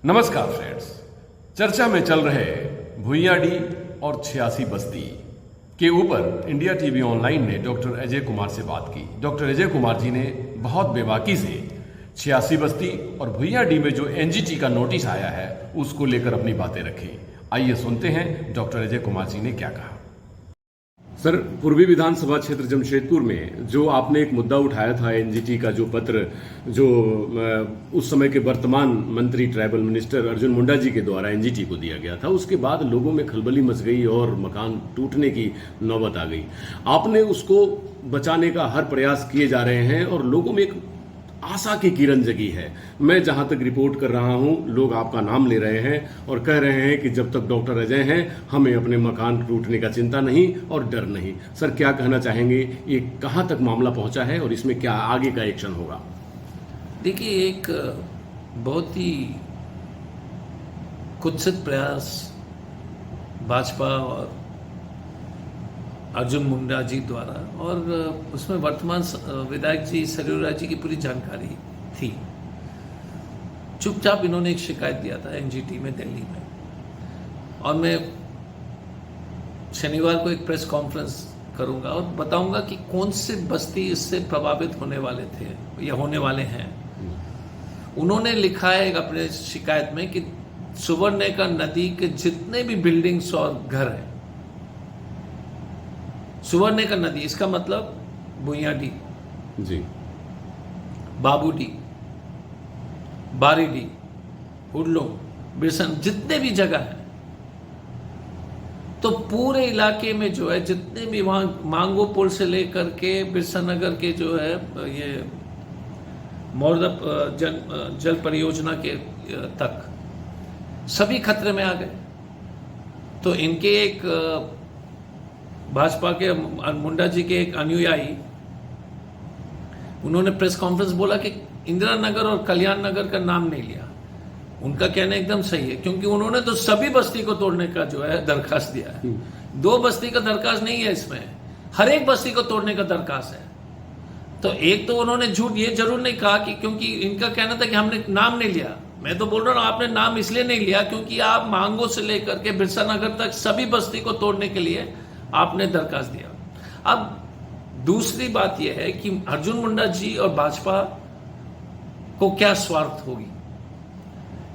नमस्कार फ्रेंड्स। चर्चा में चल रहे भुइयाडी और 86 बस्ती के ऊपर इंडिया टीवी ऑनलाइन ने डॉक्टर अजय कुमार से बात की। डॉक्टर अजय कुमार जी ने बहुत बेबाकी से 86 बस्ती और भुइयाडी में जो एनजीटी का नोटिस आया है उसको लेकर अपनी बातें रखी। आइए सुनते हैं डॉक्टर अजय कुमार जी ने क्या कहा। सर, पूर्वी विधानसभा क्षेत्र जमशेदपुर में जो आपने एक मुद्दा उठाया था एनजीटी का जो पत्र जो उस समय के वर्तमान मंत्री ट्राइबल मिनिस्टर अर्जुन मुंडा जी के द्वारा एनजीटी को दिया गया था, उसके बाद लोगों में खलबली मच गई और मकान टूटने की नौबत आ गई। आपने उसको बचाने का हर प्रयास किए जा रहे हैं और लोगों में एक आशा की किरण जगी है। मैं जहां तक रिपोर्ट कर रहा हूं, लोग आपका नाम ले रहे हैं और कह रहे हैं कि जब तक डॉक्टर अजय हैं हमें अपने मकान टूटने का चिंता नहीं और डर नहीं। सर, क्या कहना चाहेंगे, ये कहां तक मामला पहुंचा है और इसमें क्या आगे का एक्शन होगा? देखिए, एक बहुत ही कुत्सित प्रयास भाजपा और अर्जुन मुंडा जी द्वारा, और उसमें वर्तमान विधायक जी सरयू राय जी की पूरी जानकारी थी। चुपचाप इन्होंने एक शिकायत दिया था एनजीटी में दिल्ली में, और मैं शनिवार को एक प्रेस कॉन्फ्रेंस करूंगा और बताऊंगा कि कौन से बस्ती इससे प्रभावित होने वाले थे या होने वाले हैं। उन्होंने लिखा है अपने शिकायत में कि सुवर्णरेखा नदी के जितने भी बिल्डिंग्स और घर हैं, सुवर्णरेखा नदी इसका मतलब भुइयाडी जी, बाबूडी, बारीडी, हुडलुम, बिरसन, जितने भी जगह हैं, तो पूरे इलाके में जो है जितने भी वहां मांगो पुल से लेकर के बिरसन नगर के जो है ये मोरदा जल परियोजना के तक सभी खतरे में आ गए। तो इनके एक भाजपा के मुंडा जी के एक अनुयायी, उन्होंने प्रेस कॉन्फ्रेंस बोला कि इंदिरा नगर और कल्याण नगर का नाम नहीं लिया। उनका कहना एकदम सही है, क्योंकि उन्होंने तो सभी बस्ती को तोड़ने का जो है दरखास्त दिया है। 2 बस्ती का दरखास्त नहीं है इसमें, हर एक बस्ती को तोड़ने का दरखास्त है। तो एक तो उन्होंने झूठ ये जरूर नहीं कहा कि, क्योंकि इनका कहना था कि हमने नाम नहीं लिया। मैं तो बोल रहा हूं आपने नाम इसलिए नहीं लिया क्योंकि आप मांगो से लेकर के बिरसा नगर तक सभी बस्ती को तोड़ने के लिए आपने दरखास्त दिया। अब दूसरी बात यह है कि अर्जुन मुंडा जी और भाजपा को क्या स्वार्थ होगी।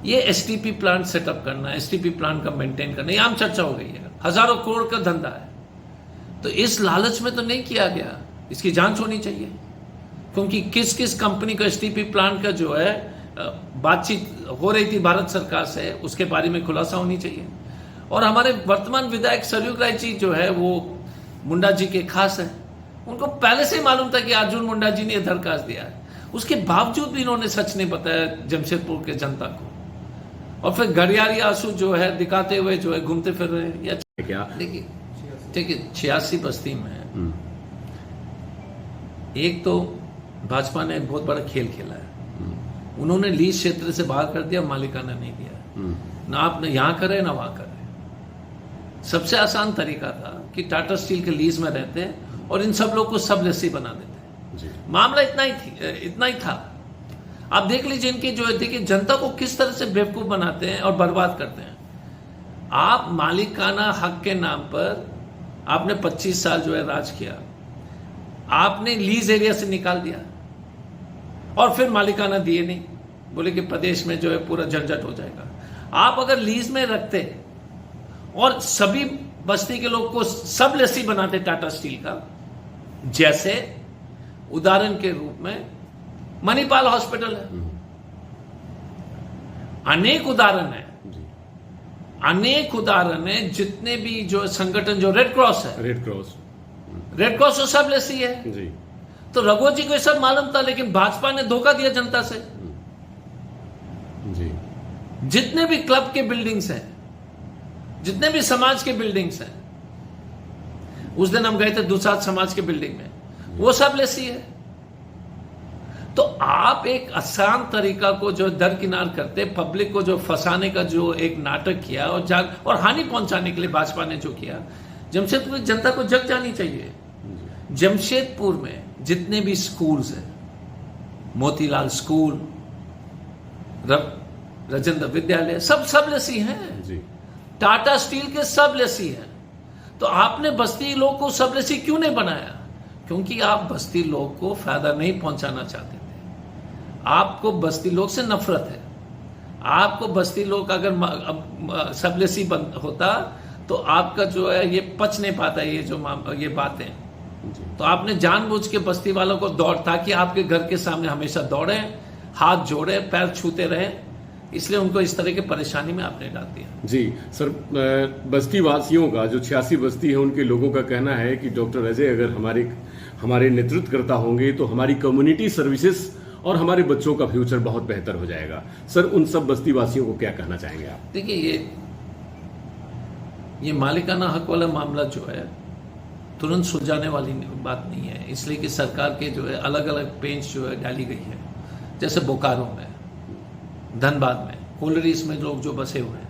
ये एसटीपी प्लांट सेटअप करना, एसटीपी प्लांट का मेंटेन करना, ये आम चर्चा हो गई है। हजारों करोड़ का धंधा है, तो इस लालच में तो नहीं किया गया। इसकी जांच होनी चाहिए, क्योंकि किस किस कंपनी का एसटीपी प्लांट का जो है बातचीत हो रही थी भारत सरकार से, उसके बारे में खुलासा होनी चाहिए। और हमारे वर्तमान विधायक सरयू राय जी जो है वो मुंडा जी के खास है, उनको पहले से ही मालूम था कि अर्जुन मुंडा जी ने दरखास्त दिया है। उसके बावजूद भी इन्होंने सच नहीं बताया जमशेदपुर के जनता को, और फिर घड़ियाली आंसू जो है दिखाते हुए जो है घूमते फिर रहे हैं। या क्या देखिए, ठीक है, 86 बस्ती में एक तो भाजपा ने बहुत बड़ा खेल खेला है। उन्होंने लीज क्षेत्र से बाहर कर दिया, मालिकाना नहीं दिया। ना आपने यहां करे ना वहां करे। सबसे आसान तरीका था कि टाटा स्टील के लीज में रहते और इन सब लोग को सब लेसी बना देते। मामला इतना ही था। आप देख लीजिए इनके जो है, देखिए जनता को किस तरह से बेवकूफ बनाते हैं और बर्बाद करते हैं। आप मालिकाना हक के नाम पर आपने 25 साल जो है राज किया, आपने लीज एरिया से निकाल दिया और फिर मालिकाना दिए नहीं, बोले कि प्रदेश में जो है पूरा झंझट हो जाएगा। आप अगर लीज में रखते और सभी बस्ती के लोग को सब लेसी बनाते टाटा स्टील का, जैसे उदाहरण के रूप में मणिपाल हॉस्पिटल है, अनेक उदाहरण है, जितने भी जो संगठन, जो रेड क्रॉस तो सब लेसी है जी। तो रघु जी को ये सब मालूम था, लेकिन भाजपा ने धोखा दिया जनता से जी। जितने भी क्लब के बिल्डिंग्स हैं, जितने भी समाज के बिल्डिंग्स हैं, उस दिन हम गए थे दुसाध समाज के बिल्डिंग में, वो सब लेसी है। तो आप एक आसान तरीका को जो दरकिनार करते, पब्लिक को जो फंसाने का जो एक नाटक किया और हानि पहुंचाने के लिए भाजपा ने जो किया, जमशेदपुर की जनता को जग जानी चाहिए। जमशेदपुर में जितने भी स्कूल्स हैं, मोतीलाल स्कूल, राजेंद्र विद्यालय, सब लेसी हैं जी। टाटा स्टील के सब लेसी हैं। तो आपने बस्ती लोग को सब लेसी क्यों नहीं बनाया? क्योंकि आप बस्ती लोग को फायदा नहीं पहुंचाना चाहते थे। आपको बस्ती लोग से नफरत है। आपको बस्ती लोग अगर सब लेसी होता तो आपका जो है ये पच नहीं पाता, ये बातें। तो आपने जानबूझ के बस्ती वालों को ताकि आपके घर के सामने हमेशा दौड़े, हाथ जोड़े, पैर छूते रहे, इसलिए उनको इस तरह की परेशानी में आपने डाल दिया। जी सर, बस्ती वासियों का जो 86 बस्ती है उनके लोगों का कहना है कि डॉक्टर अजय अगर हमारे नेतृत्व करता होंगे तो हमारी कम्युनिटी सर्विसेज और हमारे बच्चों का फ्यूचर बहुत बेहतर हो जाएगा। सर, उन सब बस्ती वासियों को क्या कहना चाहेंगे आप? देखिए, ये मालिकाना हक वाला मामला जो है तुरंत सुलझाने वाली बात नहीं है, इसलिए कि सरकार के जो है अलग अलग बेंच जो है डाली गई है। जैसे बोकारो में, धनबाद में, कोलरीस में लोग जो बसे हुए हैं,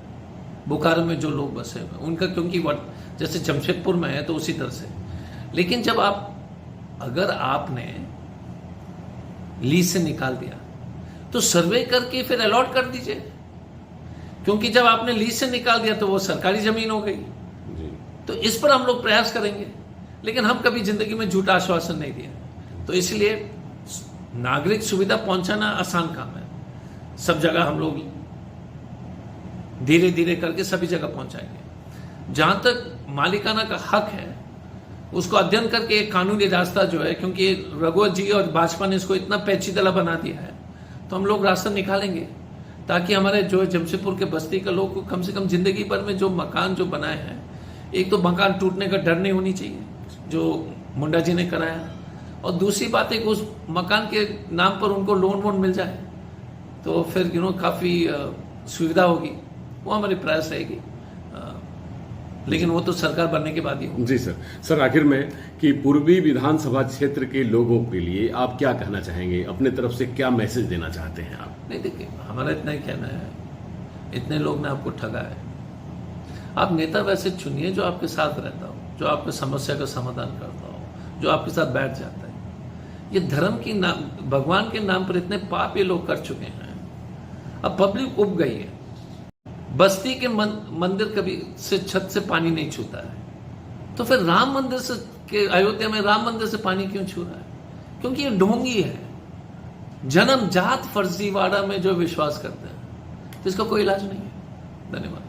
बोकारो में जो लोग बसे हुए हैं उनका, क्योंकि जैसे जमशेदपुर में है तो उसी तरह से। लेकिन जब अगर आपने लीज से निकाल दिया तो सर्वे करके फिर अलॉट कर दीजिए, क्योंकि जब आपने लीज से निकाल दिया तो वो सरकारी जमीन हो गई। तो इस पर हम लोग प्रयास करेंगे, लेकिन हम कभी जिंदगी में झूठा आश्वासन नहीं दिया। तो इसलिए नागरिक सुविधा पहुंचाना आसान काम है, सब जगह हम लोग धीरे धीरे करके सभी जगह पहुंचाएंगे। जहां तक मालिकाना का हक है उसको अध्ययन करके एक कानूनी रास्ता जो है, क्योंकि रघुवर जी और भाजपा ने इसको इतना पेचीदा बना दिया है, तो हम लोग रास्ता निकालेंगे ताकि हमारे जो जमशेदपुर के बस्ती के लोग को कम से कम जिंदगी भर में जो मकान जो बनाए हैं, एक तो मकान टूटने का डर नहीं होनी चाहिए जो मुंडा जी ने कराया, और दूसरी बात है कि उस मकान के नाम पर उनको लोन वोन मिल जाए तो फिर काफ़ी सुविधा होगी। वो हमारी प्रयास रहेगी, लेकिन वो तो सरकार बनने के बाद ही होगा। जी सर, आखिर में कि पूर्वी विधानसभा क्षेत्र के लोगों के लिए आप क्या कहना चाहेंगे? अपने तरफ से क्या मैसेज देना चाहते हैं आप? नहीं, देखिए, हमारा इतना ही कहना है, इतने लोग ने आपको ठगा है। आप नेता वैसे चुनिए जो आपके साथ रहता हो, जो आपकी समस्या का समाधान करता हो, जो आपके साथ बैठ जाता है। ये धर्म की नाम, भगवान के नाम पर इतने पाप ये लोग कर चुके हैं, अब पब्लिक उब गई है। बस्ती के मंदिर कभी से छत से पानी नहीं छूता है, तो फिर राम मंदिर से के अयोध्या में राम मंदिर से पानी क्यों छू रहा है? क्योंकि ये ढोंगी है, जन्म जात फर्जीवाड़ा में जो विश्वास करते हैं, तो इसका कोई इलाज नहीं है। धन्यवाद।